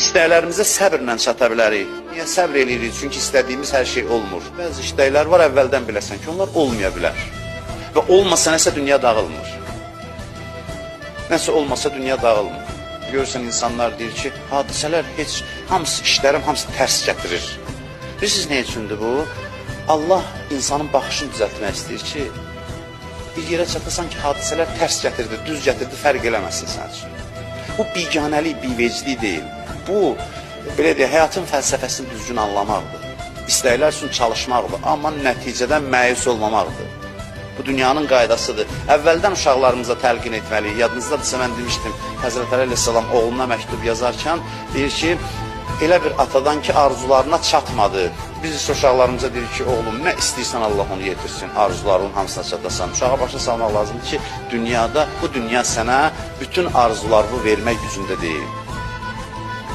İstəklərimizə səbrlə çata bilərik. Niyə səbr eləyirik? Çünki istədiyimiz hər şey olmur. Bəzi istəklər var, əvvəldən biləsən ki, onlar olmaya bilər. Və olmasa nəsə dünya dağılmır. Nəsə olmasa dünya dağılmır. Görürsən, insanlar deyir ki, hadisələr heç, hamısı işlərim, hamısı tərs gətirir. Bilirsiniz nə üçündür bu? Allah insanın baxışını düzəltmək istəyir ki, bir yerə çatasan ki, hadisələr tərs gətirdi, düz gətirdi, fərq eləməsin sən üçün. Bu biganəlik, biveclik deyil. Bu, belə deyək, həyatın fəlsəfəsini düzgün anlamaqdır. İstəklər üçün çalışmaqdır, amma nəticədən məyus olmamaqdır. Bu dünyanın qaydasıdır. Əvvəldən uşaqlarımıza təlqin etməliyik. Yadınızdadırsa, mən demişdim, Həzrət Əli əleyhissalam oğluna məktub yazarkən deyir ki, elə bir atadan ki, arzularına çatmadı. Biz isə uşaqlarımıza deyirik ki, oğlum, nə istəyirsən Allah onu yetirsin, arzularının hamısına çatasan. Uşağa başa salmaq lazımdır ki, dünyada, bu dünya sənə bütün arzularını vermək gücündə deyil.